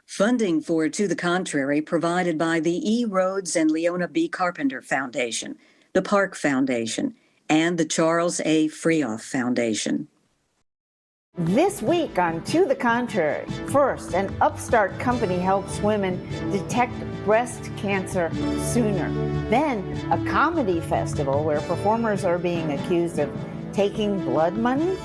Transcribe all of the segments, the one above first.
Funding for To the Contrary provided by the E. Rhodes and Leona B. Carpenter Foundation, the Park Foundation, and the Charles A. Freoff Foundation. This week on To the Contrary, first, an upstart company helps women detect breast cancer sooner. Then, a comedy festival where performers are being accused of taking blood money.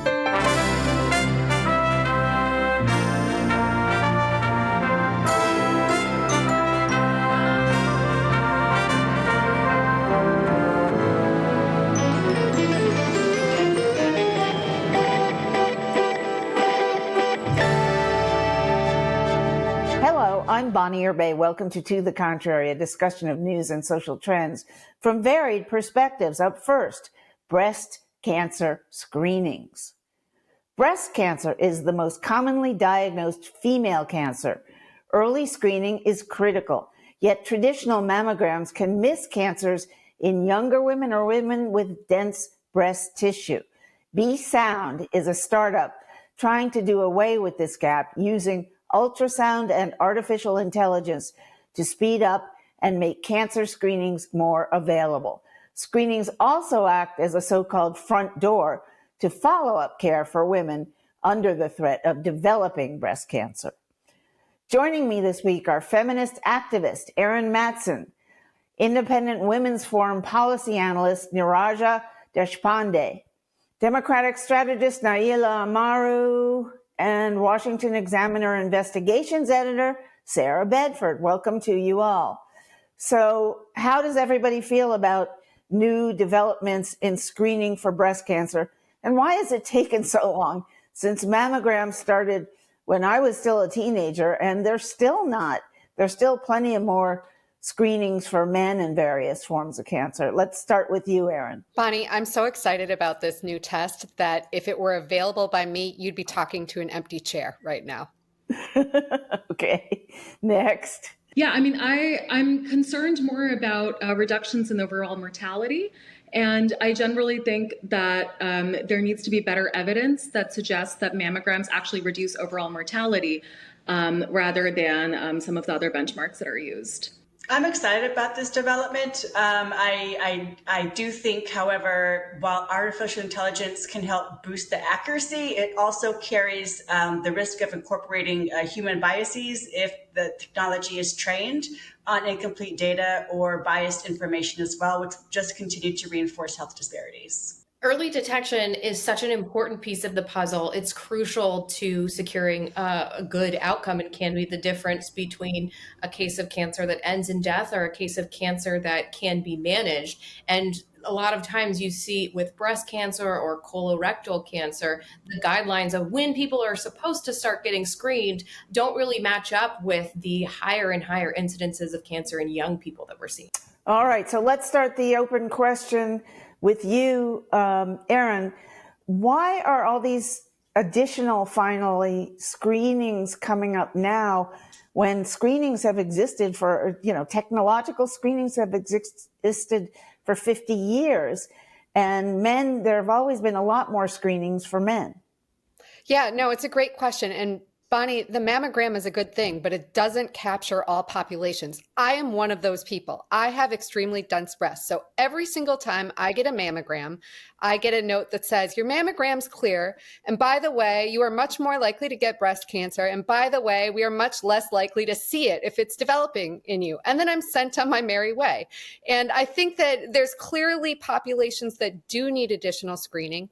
I'm Bonnie Erbay. Welcome to the Contrary, a discussion of news and social trends from varied perspectives. Up first, breast cancer screenings. Breast cancer is the most commonly diagnosed female cancer. Early screening is critical, yet traditional mammograms can miss cancers in younger women or women with dense breast tissue. Be Sound is a startup trying to do away with this gap using ultrasound and artificial intelligence to speed up and make cancer screenings more available. Screenings also act as a so-called front door to follow-up care for women under the threat of developing breast cancer. Joining me this week are feminist activist Erin Matson, Independent Women's Forum policy analyst Niraja Deshpande, Democratic strategist Na'ilah Amaru, and Washington Examiner investigations editor, Sarah Bedford. Welcome to you all. So how does everybody feel about new developments in screening for breast cancer? And why has it taken so long since mammograms started when I was still a teenager? And there's still plenty of more screenings for men in various forms of cancer. Let's start with you, Erin. Bonnie, I'm so excited about this new test that if it were available by me, you'd be talking to an empty chair right now. Okay, next. Yeah, I mean, I'm concerned more about reductions in overall mortality. And I generally think that there needs to be better evidence that suggests that mammograms actually reduce overall mortality rather than some of the other benchmarks that are used. I'm excited about this development. I do think, however, while artificial intelligence can help boost the accuracy, it also carries the risk of incorporating human biases if the technology is trained on incomplete data or biased information as well, which just continue to reinforce health disparities. Early detection is such an important piece of the puzzle. It's crucial to securing a good outcome and can be the difference between a case of cancer that ends in death or a case of cancer that can be managed. And a lot of times you see with breast cancer or colorectal cancer, the guidelines of when people are supposed to start getting screened don't really match up with the higher and higher incidences of cancer in young people that we're seeing. All right, so let's start the open question with you, Erin. Why are all these additional, finally, screenings coming up now when screenings have existed for, technological screenings have existed for 50 years? And men, there have always been a lot more screenings for men. Yeah, no, it's a great question. And Bonnie, the mammogram is a good thing, but it doesn't capture all populations. I am one of those people. I have extremely dense breasts. So every single time I get a mammogram, I get a note that says, your mammogram's clear. And by the way, you are much more likely to get breast cancer. And by the way, we are much less likely to see it if it's developing in you. And then I'm sent on my merry way. And I think that there's clearly populations that do need additional screening.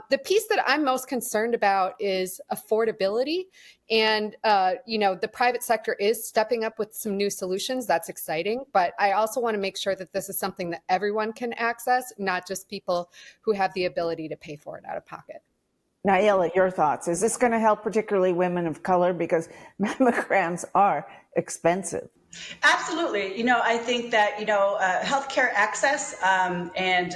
The piece that I'm most concerned about is affordability. And, the private sector is stepping up with some new solutions. That's exciting. But I also want to make sure that this is something that everyone can access, not just people who have the ability to pay for it out of pocket. Na'ilah, your thoughts. Is this going to help particularly women of color? Because mammograms are expensive. Absolutely. I think that, healthcare access and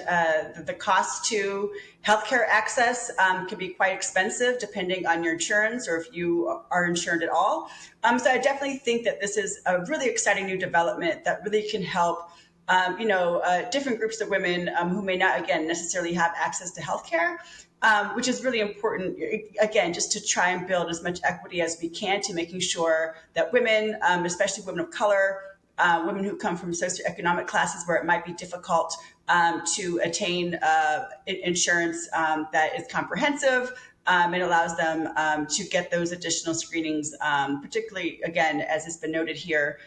the cost to healthcare access can be quite expensive depending on your insurance or if you are insured at all. So I definitely think that this is a really exciting new development that really can help different groups of women who may not, again, necessarily have access to healthcare, which is really important, again, just to try and build as much equity as we can to making sure that women, especially women of color, women who come from socioeconomic classes where it might be difficult to attain insurance that is comprehensive, it allows them to get those additional screenings, particularly, again, as has been noted here,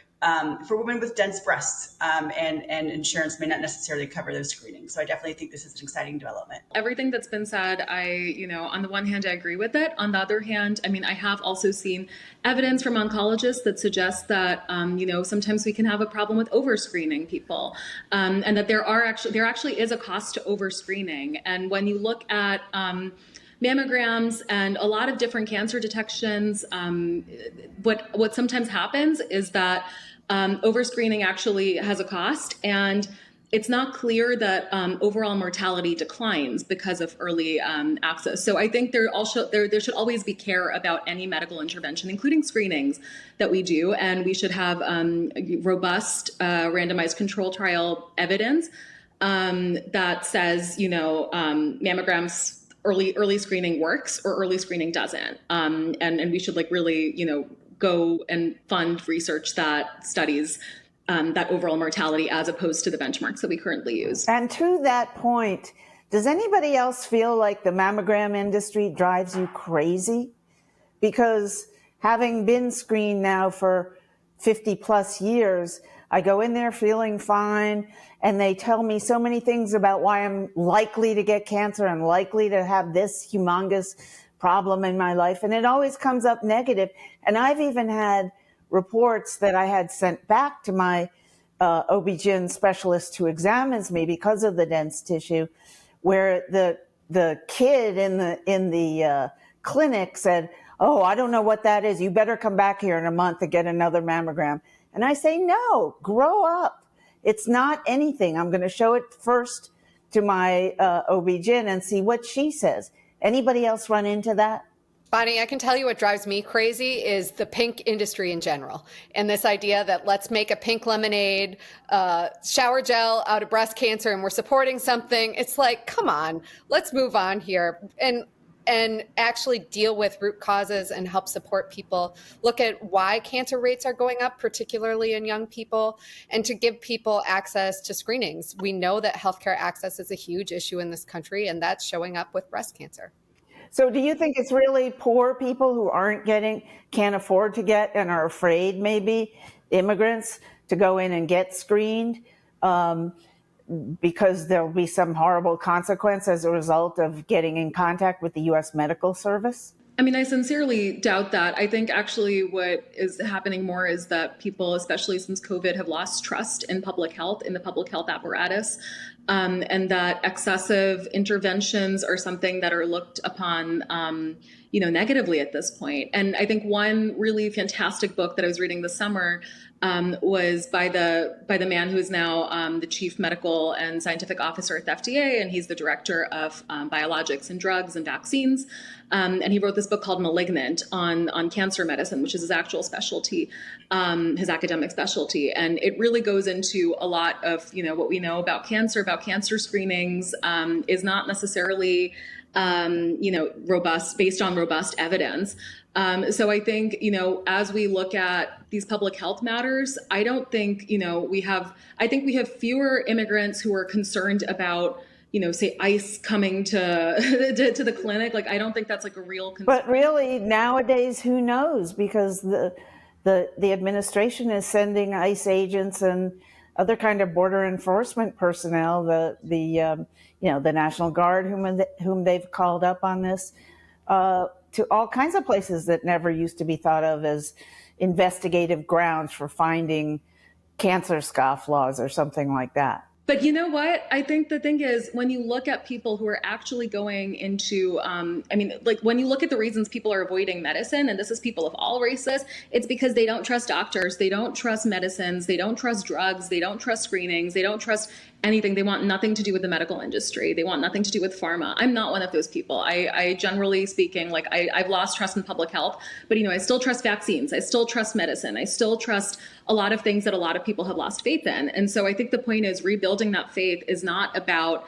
for women with dense breasts, and insurance may not necessarily cover those screenings. So I definitely think this is an exciting development. Everything that's been said, on the one hand, I agree with it. On the other hand, I have also seen evidence from oncologists that suggests that, sometimes we can have a problem with overscreening people, and that there actually is a cost to overscreening. And when you look at mammograms and a lot of different cancer detections, what sometimes happens is that overscreening actually has a cost, and it's not clear that overall mortality declines because of early access. So I think there should always be care about any medical intervention, including screenings that we do, and we should have robust randomized control trial evidence that says, mammograms early screening works or early screening doesn't, and we should really go and fund research that studies that overall mortality as opposed to the benchmarks that we currently use. And to that point, does anybody else feel like the mammogram industry drives you crazy? Because having been screened now for 50 plus years, I go in there feeling fine, and they tell me so many things about why I'm likely to get cancer and likely to have this humongous problem in my life. And it always comes up negative. And I've even had reports that I had sent back to my OB-GYN specialist who examines me because of the dense tissue, where the kid in the clinic said, "Oh, I don't know what that is. You better come back here in a month to get another mammogram." And I say, no, grow up. It's not anything. I'm going to show it first to my OB-GYN and see what she says. Anybody else run into that? Bonnie, I can tell you what drives me crazy is the pink industry in general. And this idea that let's make a pink lemonade, shower gel out of breast cancer, and we're supporting something. It's like, come on, let's move on here. And actually deal with root causes and help support people, look at why cancer rates are going up, particularly in young people, and to give people access to screenings. We know that healthcare access is a huge issue in this country, and that's showing up with breast cancer. So do you think it's really poor people who can't afford to get, and are afraid, maybe immigrants, to go in and get screened? Because there'll be some horrible consequence as a result of getting in contact with the U.S. medical service? I sincerely doubt that. I think actually what is happening more is that people, especially since COVID, have lost trust in public health, in the public health apparatus, and that excessive interventions are something that are looked upon, negatively at this point. And I think one really fantastic book that I was reading this summer was by the man who is now the chief medical and scientific officer at the FDA, and he's the director of biologics and drugs and vaccines. And he wrote this book called 'Malignant on cancer medicine, which is his actual specialty, his academic specialty. And it really goes into a lot of what we know about cancer screenings is not necessarily robust, based on robust evidence. So I think, as we look at these public health matters, I don't think, I think we have fewer immigrants who are concerned about, say ICE coming to the clinic. Like, I don't think that's like a real concern. But really nowadays, who knows? Because the administration is sending ICE agents and other kind of border enforcement personnel, the National Guard, whom they've called up on this, to all kinds of places that never used to be thought of as investigative grounds for finding cancer scofflaws or something like that. But you know what? I think the thing is, when you look at people who are actually going into, when you look at the reasons people are avoiding medicine, and this is people of all races, it's because they don't trust doctors, they don't trust medicines, they don't trust drugs, they don't trust screenings, they don't trust anything. They want nothing to do with the medical industry. They want nothing to do with pharma. I'm not one of those people. I generally speaking, like I've lost trust in public health, but I still trust vaccines. I still trust medicine. I still trust a lot of things that a lot of people have lost faith in. And so I think the point is rebuilding that faith is not about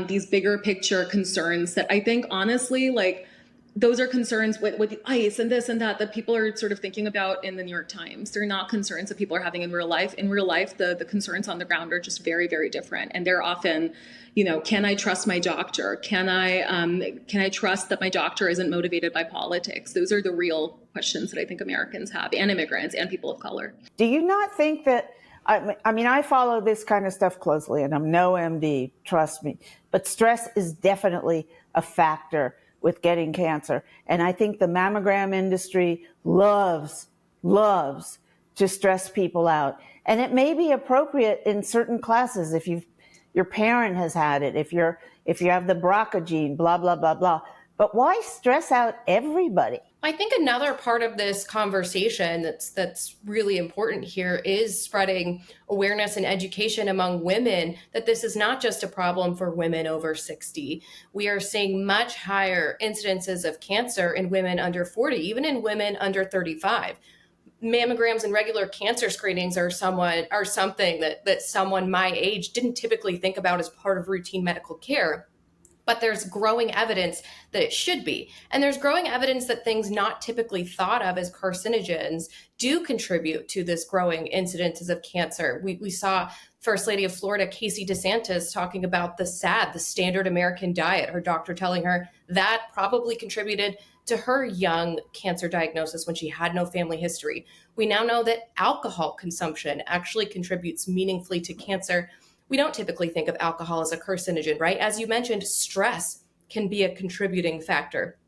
these bigger picture concerns that I think honestly, like, those are concerns with ICE and this and that people are sort of thinking about in the New York Times. They're not concerns that people are having in real life. In real life, the concerns on the ground are just very, very different. And they're often, can I trust my doctor? Can I trust that my doctor isn't motivated by politics? Those are the real questions that I think Americans have, and immigrants and people of color. Do you not think that, I follow this kind of stuff closely, and I'm no MD, trust me, but stress is definitely a factor with getting cancer. And I think the mammogram industry loves to stress people out. And it may be appropriate in certain classes if your parent has had it, if you have the BRCA gene, blah, blah, blah, blah. But why stress out everybody? I think another part of this conversation that's really important here is spreading awareness and education among women that this is not just a problem for women over 60. We are seeing much higher incidences of cancer in women under 40, even in women under 35. Mammograms and regular cancer screenings are something that someone my age didn't typically think about as part of routine medical care. But there's growing evidence that it should be. And there's growing evidence that things not typically thought of as carcinogens do contribute to this growing incidences of cancer. We saw First Lady of Florida, Casey DeSantis, talking about the standard American diet, her doctor telling her that probably contributed to her young cancer diagnosis when she had no family history. We now know that alcohol consumption actually contributes meaningfully to cancer. We don't typically think of alcohol as a carcinogen, right? As you mentioned, stress can be a contributing factor.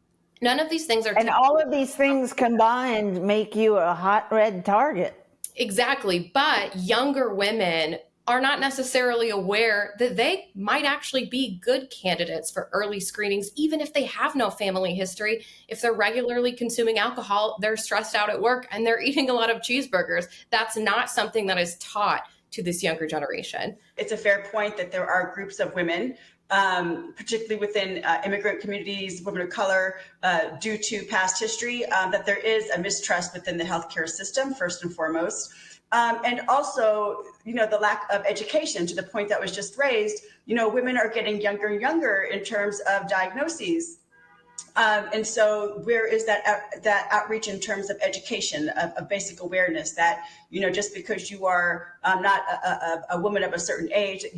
None of these things are... And all of these things combined make you a hot red target. Exactly. But younger women are not necessarily aware that they might actually be good candidates for early screenings, even if they have no family history. If they're regularly consuming alcohol, they're stressed out at work, and they're eating a lot of cheeseburgers. That's not something that is taught to this younger generation. It's a fair point that there are groups of women, particularly within immigrant communities, women of color, due to past history, that there is a mistrust within the healthcare system, first and foremost. And also, the lack of education, to the point that was just raised, women are getting younger and younger in terms of diagnoses. And so where is that outreach in terms of education, of basic awareness that, just because you are not a woman of a certain age, that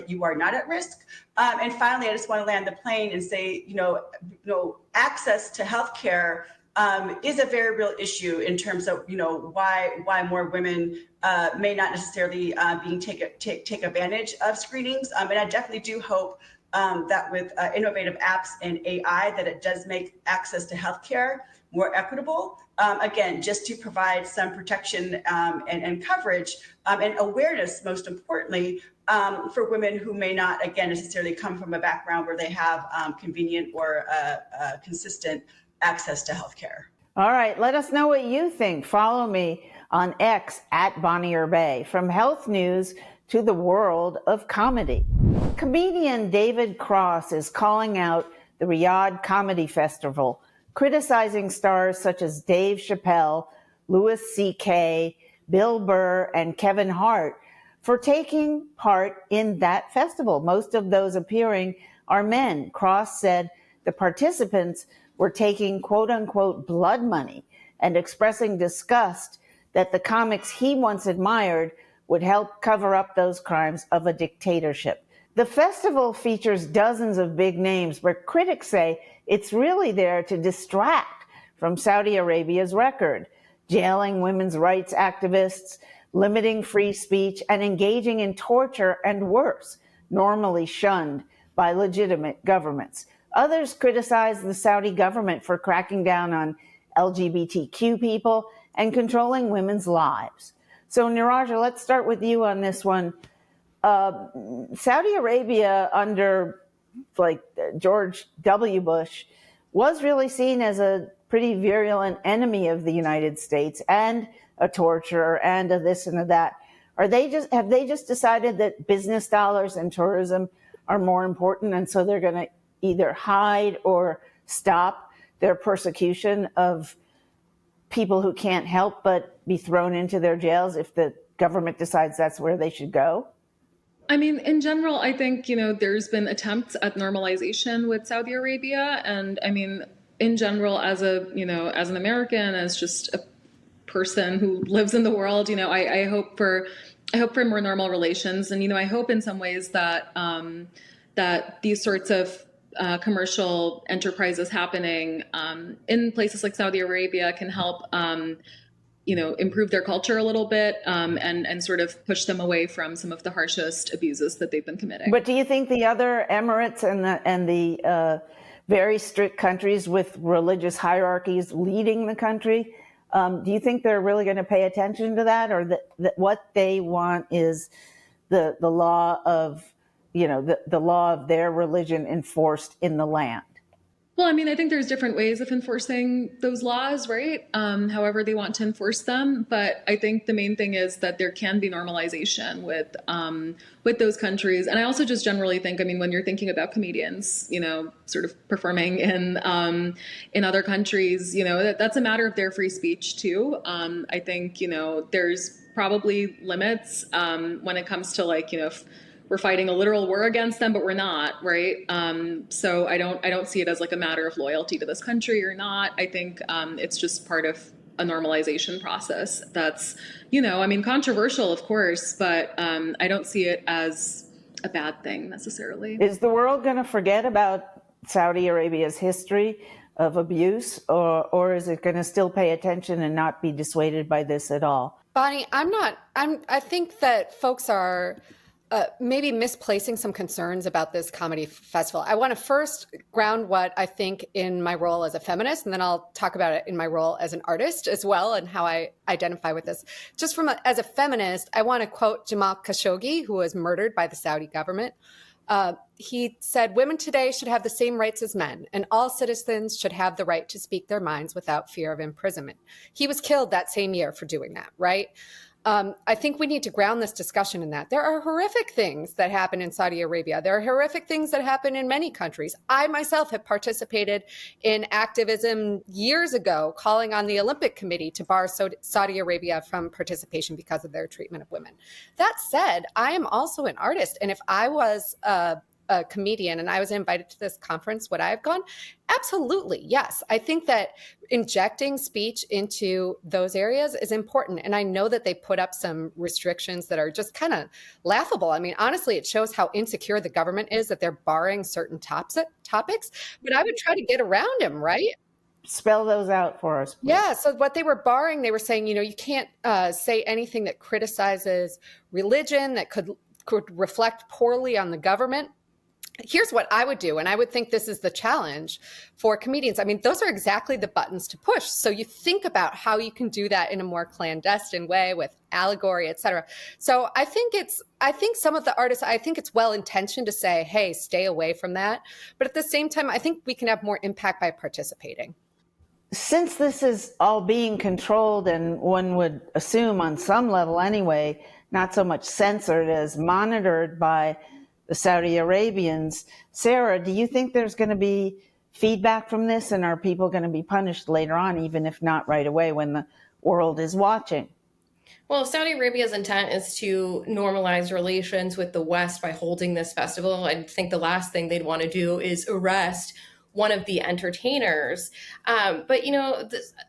you are not at risk. And finally, I just want to land the plane and say, access to healthcare is a very real issue in terms of, why more women may not necessarily take advantage of screenings. And I definitely do hope that with innovative apps and AI, that it does make access to healthcare more equitable. Again, just to provide some protection and coverage and awareness, most importantly, for women who may not, again, necessarily come from a background where they have convenient or consistent access to healthcare. All right, let us know what you think. Follow me on X at Bonnie Bay. From health news to the world of comedy. Comedian David Cross is calling out the Riyadh Comedy Festival, criticizing stars such as Dave Chappelle, Louis C.K., Bill Burr, and Kevin Hart for taking part in that festival. Most of those appearing are men. Cross said the participants were taking quote-unquote blood money and expressing disgust that the comics he once admired would help cover up those crimes of a dictatorship. The festival features dozens of big names, but critics say it's really there to distract from Saudi Arabia's record, jailing women's rights activists, limiting free speech, and engaging in torture and worse, normally shunned by legitimate governments. Others criticize the Saudi government for cracking down on LGBTQ people and controlling women's lives. So, Niraja, let's start with you on this one. Saudi Arabia under George W. Bush was really seen as a pretty virulent enemy of the United States and a torturer and a this and a that. have they just decided that business dollars and tourism are more important, and so they're going to either hide or stop their persecution of people who can't help but be thrown into their jails if the government decides that's where they should go? I mean, in general, I think, there's been attempts at normalization with Saudi Arabia. And I mean, in general, as an American, as just a person who lives in the world, I hope for more normal relations. And, I hope in some ways that, that these sorts of commercial enterprises happening in places like Saudi Arabia can help improve their culture a little bit and sort of push them away from some of the harshest abuses that they've been committing. But do you think the other emirates and the very strict countries with religious hierarchies leading the country, do you think they're really going to pay attention to that, or that what they want is the law of the law of their religion enforced in the land? Well, I mean, I think there's different ways of enforcing those laws, right? However they want to enforce them. But I think the main thing is that there can be normalization with those countries. And I also just generally think, I mean, when you're thinking about comedians, sort of performing in other countries, that's a matter of their free speech too. I think, there's probably limits when it comes to if we're fighting a literal war against them, but we're not, right? So I don't see it as a matter of loyalty to this country or not. I think it's just part of a normalization process that's, controversial, of course, but I don't see it as a bad thing necessarily. Is the world going to forget about Saudi Arabia's history of abuse, or is it going to still pay attention and not be dissuaded by this at all? Bonnie, I think that folks are maybe misplacing some concerns about this comedy festival. I want to first ground what I think in my role as a feminist, and then I'll talk about it in my role as an artist as well and how I identify with this. Just as a feminist, I want to quote Jamal Khashoggi, who was murdered by the Saudi government. He said, "Women today should have the same rights as men, and all citizens should have the right to speak their minds without fear of imprisonment." He was killed that same year for doing that, right? I think we need to ground this discussion in that. There are horrific things that happen in Saudi Arabia. There are horrific things that happen in many countries. I myself have participated in activism years ago, calling on the Olympic Committee to bar Saudi Arabia from participation because of their treatment of women. That said, I am also an artist. And if I was a comedian and I was invited to this conference, would I have gone? Absolutely, yes. I think that injecting speech into those areas is important. And I know that they put up some restrictions that are just kind of laughable. I mean, honestly, it shows how insecure the government is that they're barring certain topics. But I would try to get around them, right? Spell those out for us, please. Yeah. So what they were barring, they were saying, you can't say anything that criticizes religion, that could reflect poorly on the government. Here's what I would do, and I would think this is the challenge for comedians. I mean, those are exactly the buttons to push. So you think about how you can do that in a more clandestine way with allegory, et cetera. So I think some of the artists, I think it's well-intentioned to say, hey, stay away from that. But at the same time, I think we can have more impact by participating. Since this is all being controlled, and one would assume on some level anyway, not so much censored as monitored by the Saudi Arabians. Sarah, do you think there's going to be feedback from this, and are people going to be punished later on, even if not right away when the world is watching? Well, if Saudi Arabia's intent is to normalize relations with the West by holding this festival, I think the last thing they'd want to do is arrest one of the entertainers. But,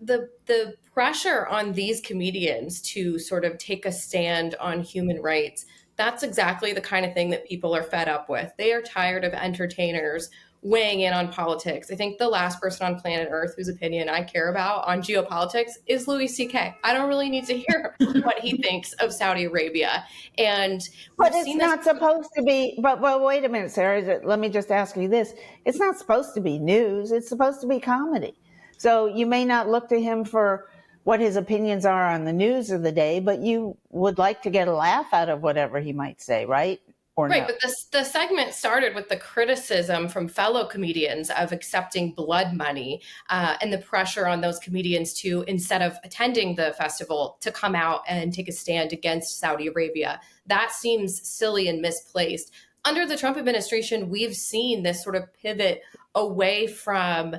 the pressure on these comedians to sort of take a stand on human rights, that's exactly the kind of thing that people are fed up with. They are tired of entertainers weighing in on politics. I think the last person on planet Earth whose opinion I care about on geopolitics is Louis C.K. I don't really need to hear what he thinks of Saudi Arabia. But it's not supposed to be, but wait a minute, Sarah, let me just ask you this. It's not supposed to be news. It's supposed to be comedy. So you may not look to him for what his opinions are on the news of the day, but you would like to get a laugh out of whatever he might say, right? or Right, no? but the segment started with the criticism from fellow comedians of accepting blood money and the pressure on those comedians to, instead of attending the festival, to come out and take a stand against Saudi Arabia. That seems silly and misplaced. Under the Trump administration, we've seen this sort of pivot away from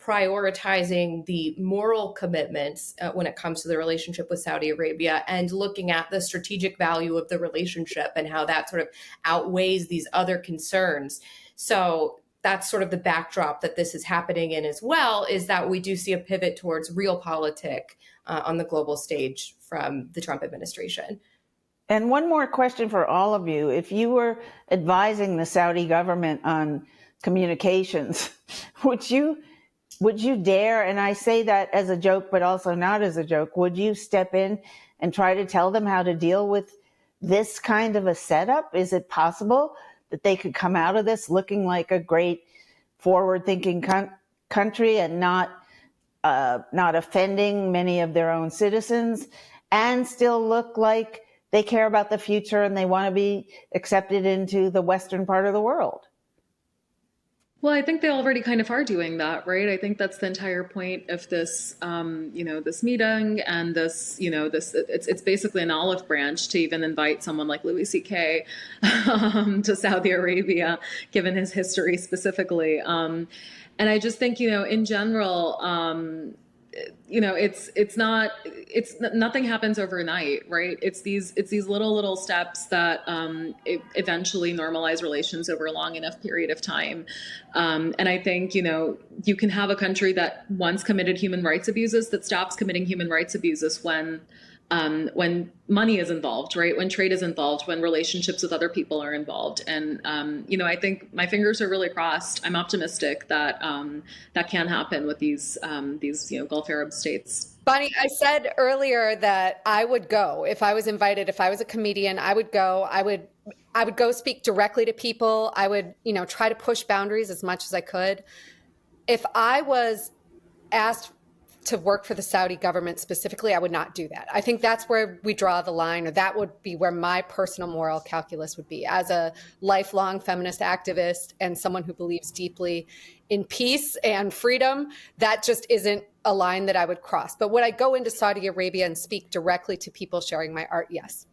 prioritizing the moral commitments when it comes to the relationship with Saudi Arabia and looking at the strategic value of the relationship and how that sort of outweighs these other concerns. So that's sort of the backdrop that this is happening in as well, is that we do see a pivot towards realpolitik on the global stage from the Trump administration. And one more question for all of you. If you were advising the Saudi government on communications, would you dare, and I say that as a joke, but also not as a joke, would you step in and try to tell them how to deal with this kind of a setup? Is it possible that they could come out of this looking like a great forward-thinking country and not offending many of their own citizens, and still look like they care about the future and they want to be accepted into the Western part of the world? Well, I think they already kind of are doing that, right? I think that's the entire point of this, this meeting and this, it's basically an olive branch to even invite someone like Louis C.K. To Saudi Arabia, given his history specifically. And I just think, in general, nothing happens overnight, right? It's these little steps that eventually normalize relations over a long enough period of time. And I think, you can have a country that once committed human rights abuses that stops committing human rights abuses when money is involved, right? When trade is involved, when relationships with other people are involved. And, I think my fingers are really crossed. I'm optimistic that that can happen with these Gulf Arab states. Bonnie, I said earlier that I would go if I was invited. If I was a comedian, I would go. I would go speak directly to people. I would, try to push boundaries as much as I could. If I was asked to work for the Saudi government specifically, I would not do that. I think that's where we draw the line, or that would be where my personal moral calculus would be. As a lifelong feminist activist and someone who believes deeply in peace and freedom, that just isn't a line that I would cross. But would I go into Saudi Arabia and speak directly to people sharing my art? Yes.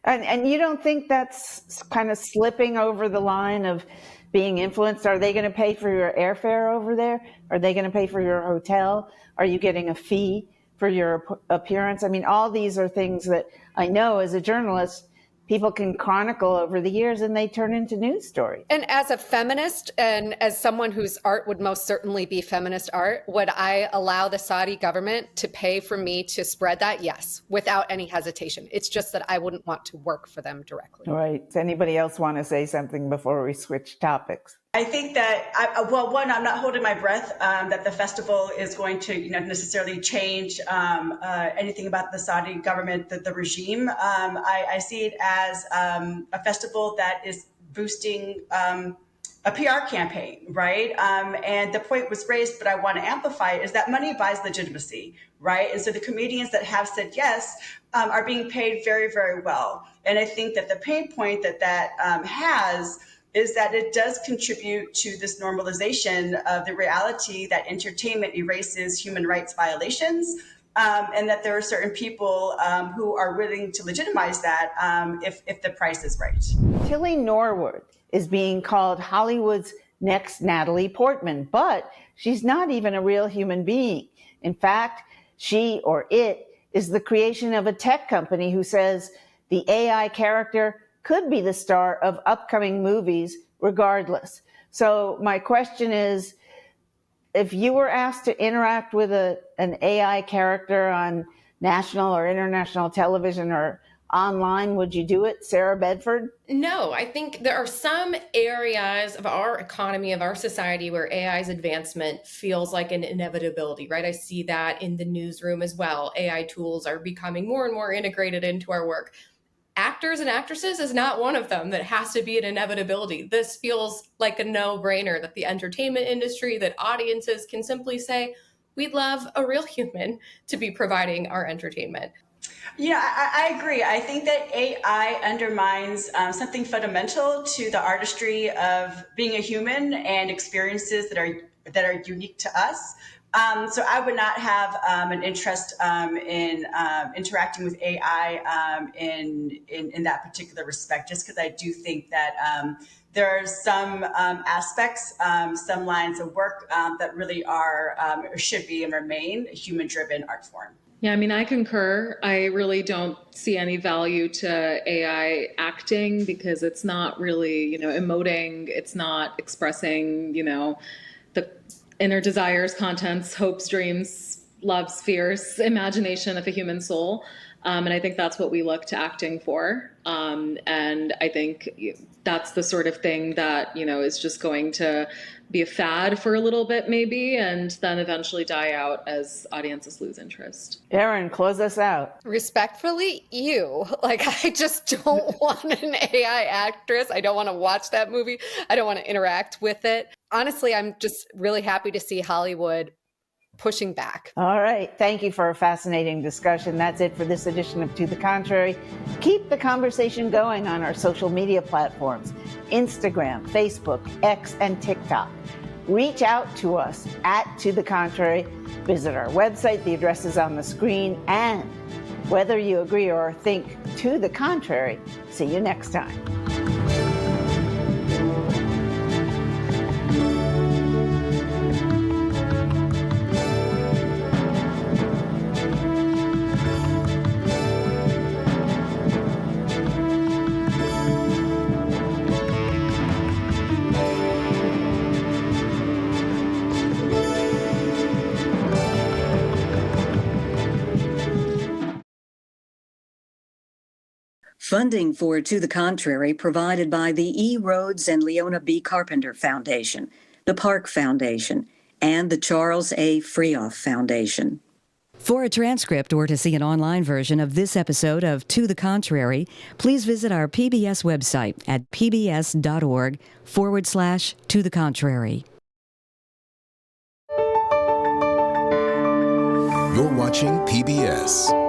And you don't think that's kind of slipping over the line of being influenced? Are they going to pay for your airfare over there? Are they going to pay for your hotel? Are you getting a fee for your appearance? I mean, all these are things that I know as a journalist, people can chronicle over the years and they turn into news stories. And as a feminist and as someone whose art would most certainly be feminist art, would I allow the Saudi government to pay for me to spread that? Yes, without any hesitation. It's just that I wouldn't want to work for them directly. All right. Does anybody else want to say something before we switch topics? I think that, I'm not holding my breath that the festival is going to, necessarily change anything about the Saudi government, the regime. I see it as a festival that is boosting a PR campaign, right? And the point was raised, but I want to amplify it, is that money buys legitimacy, right? And so the comedians that have said yes are being paid very, very well. And I think that the pain point that has is that it does contribute to this normalization of the reality that entertainment erases human rights violations, and that there are certain people who are willing to legitimize that if the price is right. Tilly Norwood is being called Hollywood's next Natalie Portman, but she's not even a real human being. In fact, she or it is the creation of a tech company who says the AI character could be the star of upcoming movies regardless. So my question is, if you were asked to interact with an AI character on national or international television or online, would you do it, Sarah Bedford? No, I think there are some areas of our economy, of our society, where AI's advancement feels like an inevitability, right? I see that in the newsroom as well. AI tools are becoming more and more integrated into our work. Actors and actresses is not one of them that has to be an inevitability. This feels like a no-brainer that the entertainment industry, that audiences can simply say, we'd love a real human to be providing our entertainment. Yeah, I agree. I think that AI undermines something fundamental to the artistry of being a human and experiences that are unique to us. So I would not have an interest in interacting with AI in that particular respect, just because I do think that there are some aspects, some lines of work that really are or should be and remain a human-driven art form. Yeah, I mean, I concur. I really don't see any value to AI acting because it's not really, emoting. It's not expressing, the inner desires, contents, hopes, dreams, loves, fears, imagination of a human soul. And I think that's what we look to acting for. And I think that's the sort of thing that, is just going to be a fad for a little bit maybe, and then eventually die out as audiences lose interest. Erin, close us out. Respectfully, I just don't want an AI actress. I don't want to watch that movie. I don't want to interact with it. Honestly, I'm just really happy to see Hollywood pushing back. All right. Thank you for a fascinating discussion. That's it for this edition of To the Contrary. Keep the conversation going on our social media platforms, Instagram, Facebook, X, and TikTok. Reach out to us at To the Contrary. Visit our website. The address is on the screen. And whether you agree or think to the contrary, see you next time. Funding for To the Contrary provided by the E. Rhodes and Leona B. Carpenter Foundation, the Park Foundation, and the Charles A. Freoff Foundation. For a transcript or to see an online version of this episode of To the Contrary, please visit our PBS website at pbs.org/To the Contrary. You're watching PBS.